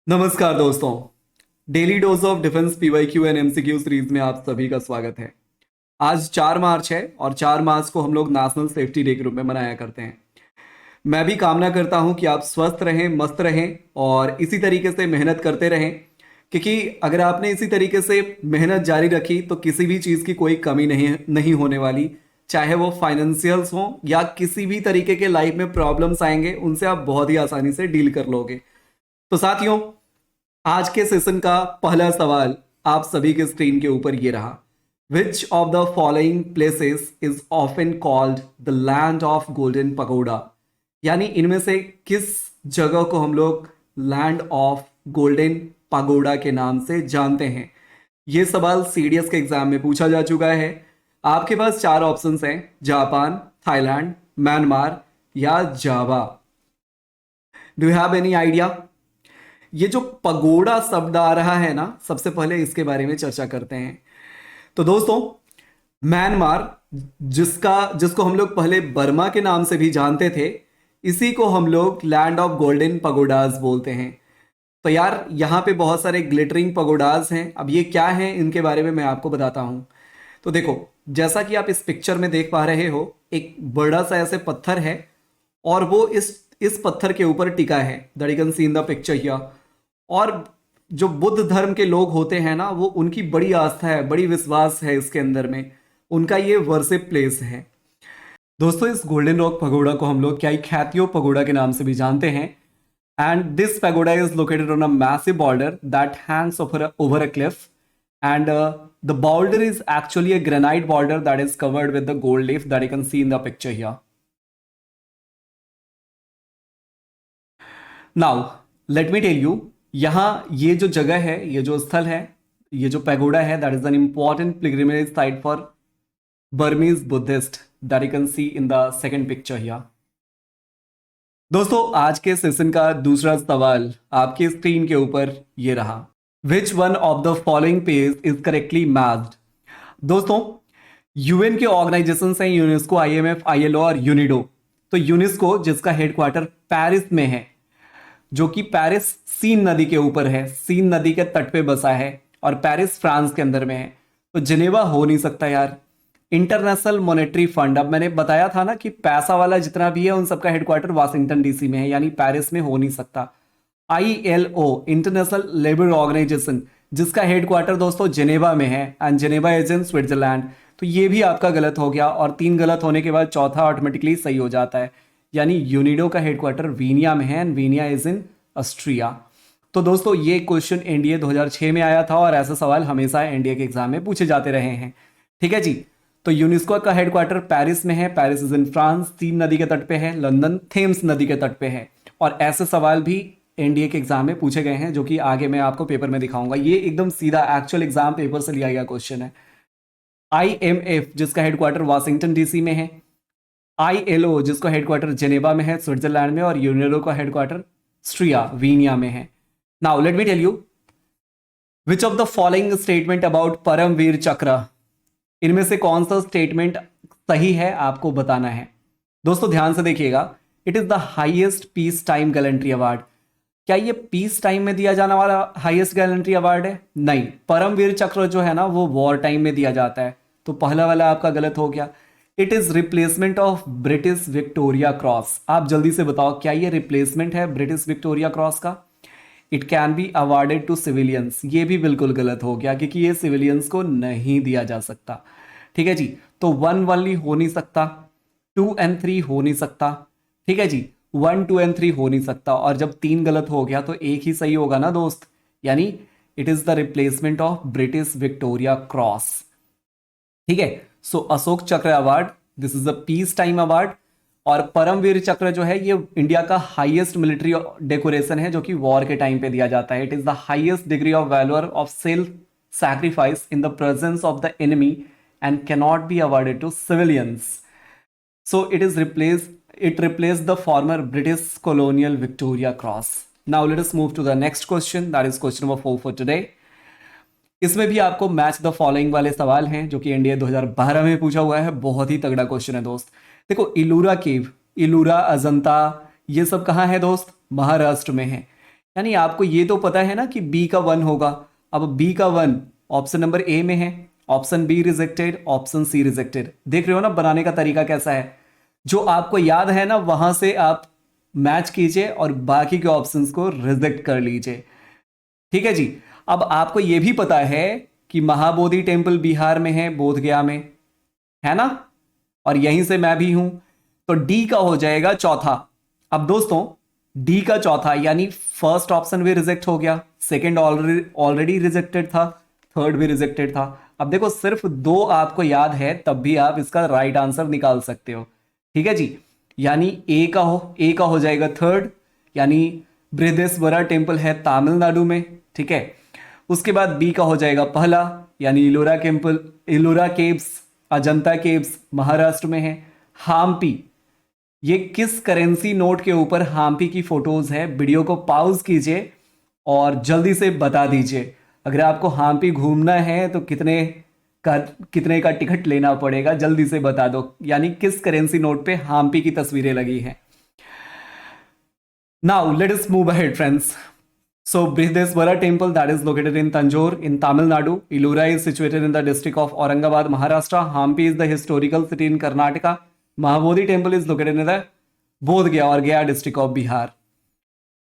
नमस्कार दोस्तों। Daily dose of defence PYQ and MCQ series में आप सभी का स्वागत है। आज 4 मार्च है और 4 मार्च को हम लोग नेशनल सेफ्टी डे के रूप में मनाया करते हैं। मैं भी कामना करता हूं कि आप स्वस्थ रहें, मस्त रहें और इसी तरीके से मेहनत करते रहें, क्योंकि अगर आपने इसी तरीके से मेहनत जारी रखी तो किसी भी चीज़ की कोई कमी नहीं नहीं होने वाली। चाहे वो फाइनेंशियल्स हों या किसी भी तरीके के लाइफ में प्रॉब्लम्स आएंगे, उनसे आप बहुत ही आसानी से डील कर लोगे। तो साथियों, आज के सेशन का पहला सवाल आप सभी के स्क्रीन के ऊपर ये रहा। विच of the following places is often called the land of golden pagoda? यानी इनमें से किस जगह को हम लोग लैंड ऑफ गोल्डन पगोडा के नाम से जानते हैं? ये सवाल सीडीएस के एग्जाम में पूछा जा चुका है। आपके पास 4 ऑप्शंस हैं: जापान, थाईलैंड, म्यांमार या Java. Do you have any idea? ये जो पगोड़ा शब्द आ रहा है ना, सबसे पहले इसके बारे में चर्चा करते हैं। तो दोस्तों, म्यांमार, जिसको हम लोग पहले बर्मा के नाम से भी जानते थे, इसी को हम लोग लैंड ऑफ गोल्डन पगोडाज बोलते हैं। तो यार, यहाँ पे बहुत सारे ग्लिटरिंग पगोडाज हैं। अब ये क्या हैं, इनके बारे में मैं आपको बताता हूँ। तो देखो, जैसा कि आप इस पिक्चर में देख पा रहे हो, एक बड़ा सा ऐसे पत्थर है और वो इस पत्थर के ऊपर टिका है। That you can see in the picture here. और जो बुद्ध धर्म के लोग होते हैं ना, वो उनकी बड़ी आस्था है, बड़ी विश्वास है इसके अंदर में। उनका ये वर्शिप प्लेस है। दोस्तों, इस गोल्डन रॉक पगोड़ा को हम लोग क्या ख्यातियो पगोड़ा के नाम से भी जानते हैं। And this pagoda is located on a massive boulder that hangs over a cliff and the boulder is actually a granite boulder that is covered with the gold leaf that you can see in the picture here. Now let me tell you, यहाँ ये जो जगह है, ये जो स्थल है, ये जो पैगोडा है, that is an important pilgrimage site for Burmese Buddhist that you can see in the second picture here. दोस्तों, आज के सेशन का दूसरा सवाल आपके स्क्रीन के ऊपर ये रहा। Which one of the following page is correctly matched? दोस्तों, यूएन के ऑर्गेनाइजेशन हैं यूनेस्को, आईएमएफ, आईएलओ और यूनिडो। तो यूनेस्को, जिसका हेडक्वार्टर पेरिस में है, जो कि पेरिस सीन नदी के ऊपर है, सीन नदी के तट पे बसा है और पेरिस फ्रांस के अंदर में है। तो जिनेवा हो नहीं सकता यार। इंटरनेशनल मॉनेटरी फंड, अब मैंने बताया था ना कि पैसा वाला जितना भी है उन सबका हेडक्वार्टर वाशिंगटन डीसी में है, यानी पेरिस में हो नहीं सकता। आईएलओ, इंटरनेशनल लेबर ऑर्गेनाइजेशन, जिसका हेडक्वार्टर दोस्तों जिनेवा में है and Geneva is in Switzerland. तो ये भी आपका गलत हो गया और 3 गलत होने के बाद चौथा ऑटोमेटिकली सही हो जाता है, यानी यूनिडो का हेडक्वार्टर वीनिया में है एंड वीनिया इज इन ऑस्ट्रिया। तो दोस्तों, ये क्वेश्चन एनडीए 2006 में आया था और ऐसे सवाल हमेशा एनडीए के एग्जाम में पूछे जाते रहे हैं। ठीक है जी। तो यूनेस्को का हेडक्वार्टर पेरिस में है, Paris is in France, Seine नदी के तट पे है, लंदन थेम्स नदी के तट पे है। और ऐसे सवाल भी एनडीए के एग्जाम में पूछे गए हैं, जो कि आगे मैं आपको पेपर में दिखाऊंगा। ये एकदम सीधा एक्चुअल एग्जाम पेपर से लिया गया क्वेश्चन है। आईएमएफ, जिसका हेडक्वार्टर वाशिंगटन डीसी में है, आईएलओ, जिसका हेडक्वार्टर जेनेवा में है स्विट्जरलैंड में, और यूनेडो का हेडक्वार्टर स्ट्रिया वीनिया में है। Now let me tell you, which of the following statement about Param Vir Chakra? इनमें से कौन सा स्टेटमेंट सही है, आपको बताना है। दोस्तों, ध्यान से देखिएगा। It is the highest peace time gallantry award. क्या ये पीस टाइम में दिया जाने वाला हाईएस्ट गैलेंट्री अवार्ड है? नहीं, परमवीर चक्र जो है ना, वो वॉर टाइम में दिया जाता है। तो पहला वाला आपका गलत हो गया। It is replacement of British Victoria Cross. आप जल्दी से बताओ, क्या ये रिप्लेसमेंट है ब्रिटिश विक्टोरिया क्रॉस का? It can be awarded to civilians. ये भी बिल्कुल गलत हो गया, क्योंकि ये सिविलियंस को नहीं दिया जा सकता। ठीक है जी। तो 1 1 हो नहीं सकता, 2 एंड 3 हो नहीं सकता। ठीक है जी, 1 2 एंड 3 हो नहीं सकता। और जब 3 गलत हो गया तो एक ही सही होगा ना दोस्त, यानी it is the replacement of British Victoria cross. ठीक है। सो अशोक चक्र award, this is a peace time award. और परमवीर चक्र जो है, ये इंडिया का हाईएस्ट मिलिट्री डेकोरेशन है, जो कि वॉर के टाइम पे दिया जाता है। It is the highest degree of valour of self sacrifice in the presence of the enemy and cannot be awarded to civilians. So it replaced the former British colonial Victoria Cross. Now let us move to the next question, that is question number 4 for today. इसमें भी आपको match the following वाले सवाल हैं, जो कि NDA 2012 में पूछा हुआ है। बहुत ही तगड़ा क्वेश्चन है दोस्त। देखो, इलूरा केव, इलूरा, अजंता, ये सब कहाँ है दोस्त? महाराष्ट्र में है। यानी आपको ये तो पता है ना कि बी का 1 होगा। अब बी का 1 ऑप्शन नंबर ए में है, option B rejected, option C rejected. देख रहे हो ना बनाने का तरीका कैसा है। जो आपको याद है ना वहां से आप मैच कीजिए और बाकी के ऑप्शंस को रिजेक्ट कर लीजिए। ठीक है जी। अब आपको यह भी पता है कि महाबोधि टेम्पल बिहार में है, बोध गया में, है ना, और यहीं से मैं भी हूं। तो डी का हो जाएगा चौथा। अब दोस्तों डी का चौथा यानी फर्स्ट ऑप्शन भी रिजेक्ट हो गया, सेकंड ऑलरेडी रिजेक्टेड था, थर्ड भी रिजेक्टेड था। अब देखो सिर्फ दो आपको याद है तब भी आप इसका राइट आंसर निकाल सकते हो। ठीक है जी। यानी ए का हो जाएगा थर्ड, यानी बृहदेश्वरा टेम्पल है तमिलनाडु में। ठीक है। उसके बाद बी का हो जाएगा पहला, यानी Ellora temple, Ellora caves, Ajanta caves Maharashtra में है। हाम्पी, ये किस करेंसी नोट के ऊपर हाम्पी की फोटोज है, वीडियो को पॉज कीजिए और जल्दी से बता दीजिए। अगर आपको हाम्पी घूमना है तो कितने का टिकट लेना पड़ेगा, जल्दी से बता दो। यानी किस करेंसी नोट पे हाम्पी की तस्वीरें लगी हैं। Now let us move ahead friends. So Brihdeswara temple that is located in Tanjore in Tamil Nadu. Elora is situated in the district of Aurangabad, Maharashtra. Hampi is the historical city in Karnataka. Mahabodhi temple is located in the बोध गया और गया district of Bihar.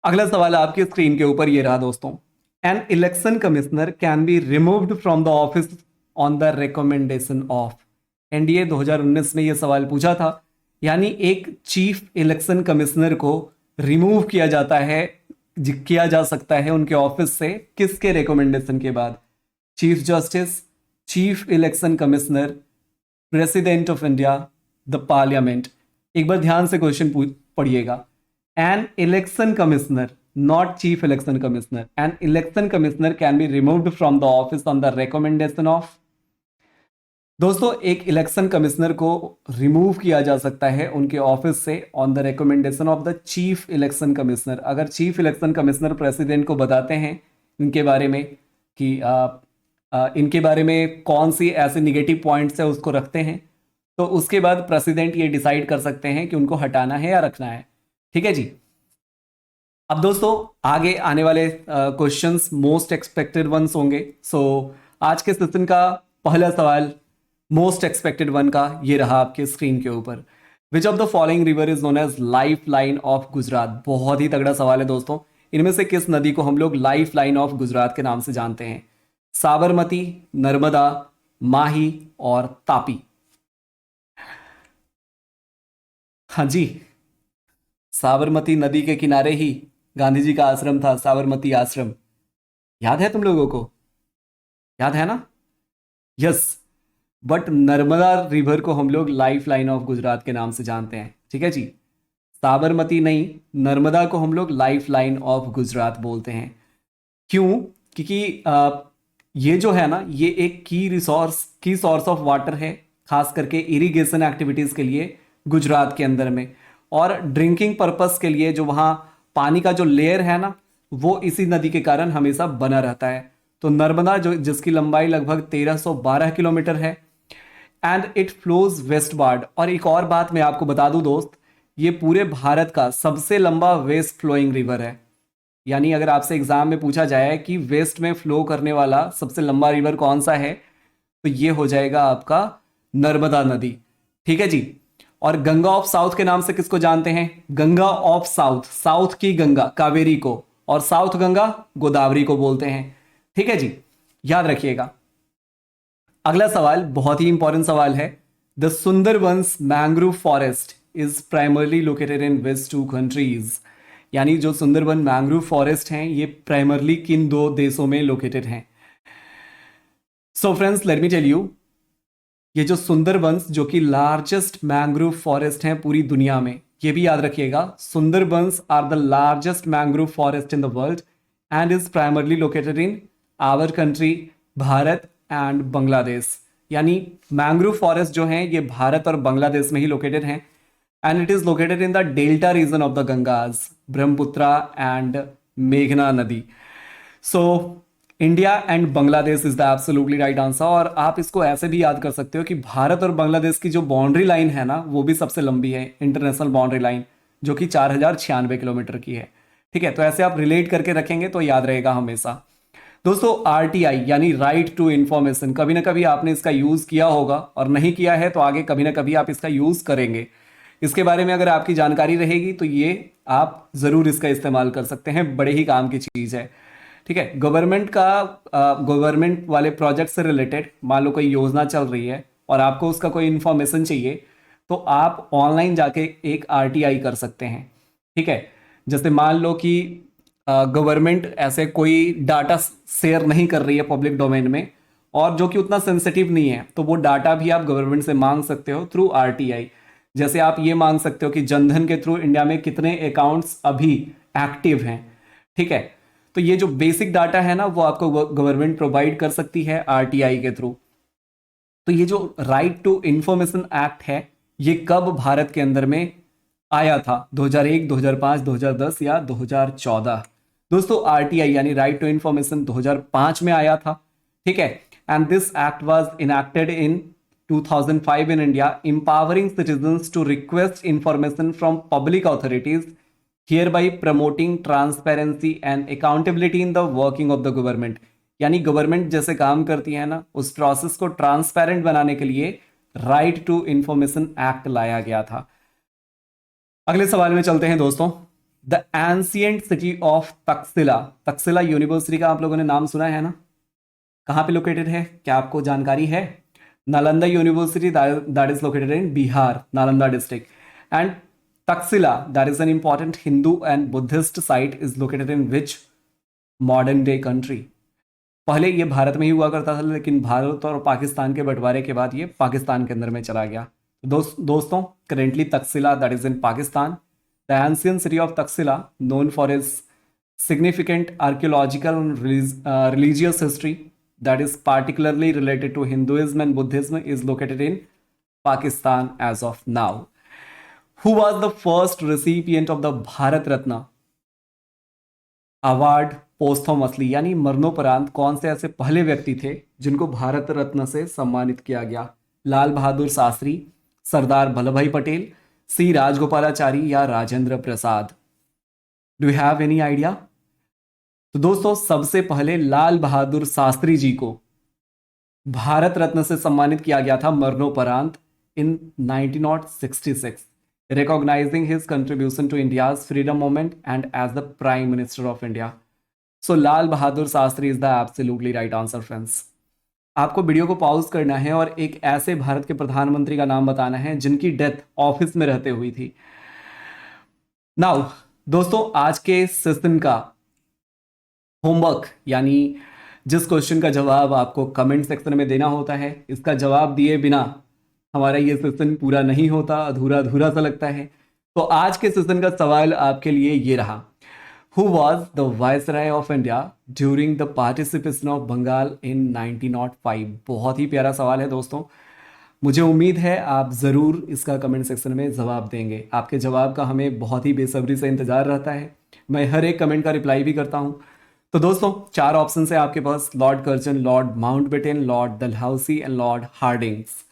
अगला सवाल आपकी screen के ऊपर ये रहा दोस्तों। An election commissioner can be removed from the office on the recommendation of. NDA 2019 में ये सवाल पूछा था। यानी एक चीफ इलेक्शन कमिश्नर को रिमूव किया जा सकता है उनके ऑफिस से किसके रिकमेंडेशन के बाद। Chief justice, chief election commissioner, president of India, the parliament. एक बार ध्यान से क्वेश्चन पढ़िएगा। An election commissioner, not chief election commissioner, an election commissioner can be removed from the office on the recommendation of. दोस्तों एक election commissioner को remove किया जा सकता है उनके ऑफिस से on the recommendation of the chief election commissioner. अगर चीफ इलेक्शन कमिश्नर प्रेसिडेंट को बताते हैं इनके बारे में कि इनके बारे में कौन सी ऐसे निगेटिव पॉइंट्स है उसको रखते हैं, तो उसके बाद प्रेसिडेंट ये डिसाइड कर सकते हैं कि उनको हटाना है या रखना है। ठीक है जी। अब दोस्तों आगे आने वाले क्वेश्चंस मोस्ट एक्सपेक्टेड वंस होंगे। सो आज के सेशन का पहला सवाल मोस्ट एक्सपेक्टेड वन का ये रहा आपके स्क्रीन के ऊपर। Which of the following river is known as lifeline of Gujarat. बहुत ही तगड़ा सवाल है दोस्तों। इनमें से किस नदी को हम लोग लाइफ लाइन ऑफ गुजरात के नाम से जानते हैं। साबरमती, नर्मदा, माही और तापी। हाँ जी, साबरमती नदी के किनारे ही गांधी जी का आश्रम था, साबरमती आश्रम। याद है तुम लोगों को? याद है ना? यस। बट नर्मदा रिवर को हम लोग लाइफ लाइन ऑफ गुजरात के नाम से जानते हैं। ठीक है जी। साबरमती नहीं, नर्मदा को हम लोग लाइफ लाइन ऑफ गुजरात बोलते हैं। क्यों? क्योंकि ये जो है ना ये एक की सोर्स ऑफ वाटर है, खास करके इरिगेशन एक्टिविटीज़ के लिए गुजरात के अंदर में, और ड्रिंकिंग पर्पस के लिए जो वहाँ पानी का जो लेयर है ना वो इसी नदी के कारण हमेशा बना रहता है। तो नर्मदा जो जिसकी लंबाई लगभग 1312 किलोमीटर है एंड इट फ्लोज वेस्टवार्ड। और एक और बात मैं आपको बता दूं दोस्त, ये पूरे भारत का सबसे लंबा वेस्ट फ्लोइंग रिवर है। यानी अगर आपसे एग्जाम में पूछा जाए कि वेस्ट में फ्लो करने वाला सबसे लंबा रिवर कौन सा है, तो ये हो जाएगा आपका नर्मदा नदी। ठीक है जी। और गंगा ऑफ साउथ के नाम से किसको जानते हैं? गंगा ऑफ साउथ, साउथ की गंगा कावेरी को, और साउथ गंगा गोदावरी को बोलते हैं। ठीक है जी, याद रखिएगा। अगला सवाल बहुत ही इंपॉर्टेंट सवाल है। The Sundarbans mangrove forest is primarily located in which two countries. यानी जो सुंदरबन मैंग्रोव फॉरेस्ट हैं ये प्राइमरली किन दो देशों में लोकेटेड हैं? So friends let me tell you, ये जो सुंदरबंस जो कि लार्जेस्ट मैंग्रोव फॉरेस्ट हैं पूरी दुनिया में, ये भी याद रखिएगा। Sundarbans are the largest mangrove forest in the world and is primarily located in our country Bharat and Bangladesh. यानी मैंग्रोव फॉरेस्ट जो हैं ये भारत और बांग्लादेश में ही लोकेटेड हैं and it is located in the delta region of the Ganges, Brahmaputra and मेघना नदी। So India and Bangladesh is the absolutely right answer. और आप इसको ऐसे भी याद कर सकते हो कि भारत और बांग्लादेश की जो बाउंड्री लाइन है ना वो भी सबसे लंबी है, इंटरनेशनल बाउंड्री लाइन, जो कि 4096 किलोमीटर की है। ठीक है, तो ऐसे आप रिलेट करके रखेंगे तो याद रहेगा हमेशा। दोस्तों आरटीआई यानी राइट टू इंफॉर्मेशन, कभी ना कभी आपने इसका यूज किया होगा और नहीं किया है तो आगे कभी ना कभी आप इसका यूज करेंगे। इसके बारे में अगर आपकी जानकारी रहेगी तो ये आप जरूर इसका इस्तेमाल कर सकते हैं, बड़े ही काम की चीज है। ठीक है, गवर्नमेंट वाले प्रोजेक्ट से रिलेटेड मान लो कोई योजना चल रही है और आपको उसका कोई इंफॉर्मेशन चाहिए तो आप ऑनलाइन जाके एक आरटीआई कर सकते हैं। ठीक है, जैसे मान लो कि गवर्नमेंट ऐसे कोई डाटा शेयर नहीं कर रही है पब्लिक डोमेन में और जो कि उतना सेंसिटिव नहीं है, तो वो डाटा भी आप गवर्नमेंट से मांग सकते हो थ्रू आरटीआई। जैसे आप ये मांग सकते हो कि जनधन के थ्रू इंडिया में कितने अकाउंट्स अभी एक्टिव हैं। ठीक है, तो ये जो बेसिक डाटा है ना वो आपको गवर्नमेंट प्रोवाइड कर सकती है आरटीआई के थ्रू। तो ये जो राइट टू इंफॉर्मेशन एक्ट है ये कब भारत के अंदर में आया था? 2001, 2005, 2010 या 2014? दोस्तों आरटीआई यानी राइट टू इंफॉर्मेशन 2005 में आया था। ठीक है, and this act was enacted in 2005 in India, empowering citizens to request information from public authorities, hereby promoting transparency and accountability in the working of the government। यानी government जैसे काम करती है ना उस प्रोसेस को ट्रांसपेरेंट बनाने के लिए राइट टू इंफॉर्मेशन एक्ट लाया गया था। अगले सवाल में चलते हैं दोस्तों। The ancient city of Takshashila, Takshashila university का आप लोगों ने नाम सुना है ना? कहाँ पे लोकेटेड है, क्या आपको जानकारी है? Nalanda university that is located in Bihar, Nalanda district, and Taxila that is an important Hindu and Buddhist site is located in which modern day country? पहले ये भारत में ही हुआ करता था लेकिन भारत और पाकिस्तान के बंटवारे के बाद ये पाकिस्तान के अंदर में चला गया। दोस्तों currently Takshashila that is in Pakistan. The ancient city of Takshashila known for is significant archaeological and religious history that is particularly related to Hinduism and Buddhism is located in Pakistan as of now. Who was the first recipient of the Bharat Ratna award posthumously? यानी मरणोपरांत कौन से ऐसे पहले व्यक्ति थे जिनको भारत रत्न से सम्मानित किया गया? लाल बहादुर शास्त्री, सरदार वल्लभ भाई पटेल, सी राजगोपालाचारी या Rajendra Prasad? Do you have any idea? तो दोस्तों सबसे पहले लाल बहादुर शास्त्री जी को भारत रत्न से सम्मानित किया गया था मरणोपरांत इन 1966, recognizing his contribution to India's freedom movement and as the Prime Minister of India. So Lal Bahadur Shastri is the absolutely right answer friends. आपको वीडियो को पॉज करना है और एक ऐसे भारत के प्रधानमंत्री का नाम बताना है जिनकी डेथ ऑफिस में रहते हुई थी। नाउ दोस्तों आज के सेशन का होमवर्क यानी जिस क्वेश्चन का जवाब आपको कमेंट सेक्शन में देना होता है, इसका जवाब दिए बिना हमारा ये सेशन पूरा नहीं होता, अधूरा अधूरा सा लगता है। तो आज के सेशन का सवाल आपके लिए ये रहा, who was the viceroy of India during the participation of Bengal in 1905? बहुत ही प्यारा सवाल है दोस्तों, मुझे उम्मीद है आप ज़रूर इसका कमेंट सेक्शन में जवाब देंगे। आपके जवाब का हमें बहुत ही बेसब्री से इंतज़ार रहता है, मैं हर एक कमेंट का रिप्लाई भी करता हूँ। तो दोस्तों 4 ऑप्शन है आपके पास, lord Curzon, lord Mountbatten, lord Dalhousie and lord Hardings.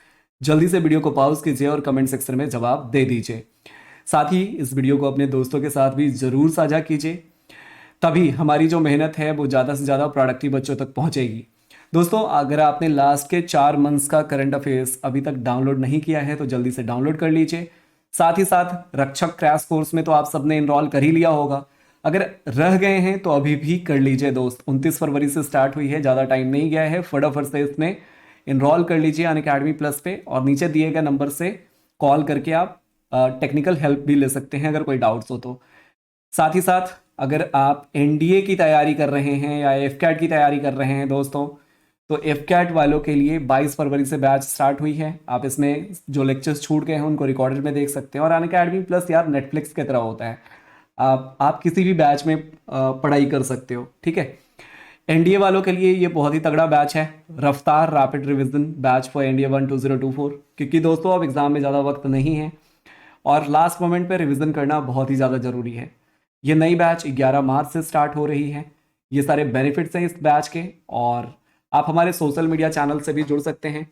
जल्दी से वीडियो को पॉज कीजिए और कमेंट सेक्शन में जवाब दे दीजिए। साथ ही इस वीडियो को अपने दोस्तों के साथ भी ज़रूर साझा कीजिए, तभी हमारी जो मेहनत है वो ज़्यादा से ज़्यादा प्रोडक्टिव बच्चों तक पहुँचेगी। दोस्तों अगर आपने लास्ट के 4 मंथ्स का करंट अफेयर्स अभी तक डाउनलोड नहीं किया है तो जल्दी से डाउनलोड कर लीजिए। साथ ही साथ रक्षक क्रैश कोर्स में तो आप सबने इनरोल कर ही लिया होगा, अगर रह गए हैं तो अभी भी कर लीजिए दोस्त। 29 फरवरी से स्टार्ट हुई है, ज़्यादा टाइम नहीं गया है, फटाफट से इसमें इनरोल कर लीजिए अनअकैडमी प्लस पे, और नीचे दिए गए नंबर से कॉल करके आप टेक्निकल हेल्प भी ले सकते हैं अगर कोई डाउट्स हो तो। साथ ही साथ अगर आप एनडीए की तैयारी कर रहे हैं या एफकैट की तैयारी कर रहे हैं दोस्तों, तो एफकैट वालों के लिए 22 फरवरी से बैच स्टार्ट हुई है। आप इसमें जो लेक्चर्स छूट गए हैं उनको रिकॉर्डेड में देख सकते हैं, और अनअकैडमी प्लस यार नेटफ्लिक्स की तरह होता है, आप किसी भी बैच में पढ़ाई कर सकते हो। ठीक है, एनडीए वालों के लिए ये बहुत ही तगड़ा बैच है, रफ्तार rapid revision batch for NDA 1 2024, क्योंकि दोस्तों अब एग्जाम में ज़्यादा वक्त नहीं है और लास्ट मोमेंट पे रिवीजन करना बहुत ही ज़्यादा ज़रूरी है। ये नई बैच 11 मार्च से स्टार्ट हो रही है। ये सारे बेनिफिट्स हैं इस बैच के, और आप हमारे सोशल मीडिया चैनल से भी जुड़ सकते हैं,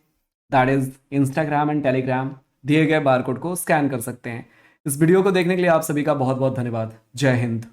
that is Instagram and Telegram. दिए गए बारकोड को स्कैन कर सकते हैं। इस वीडियो को देखने के लिए आप सभी का बहुत बहुत धन्यवाद। जय हिंद।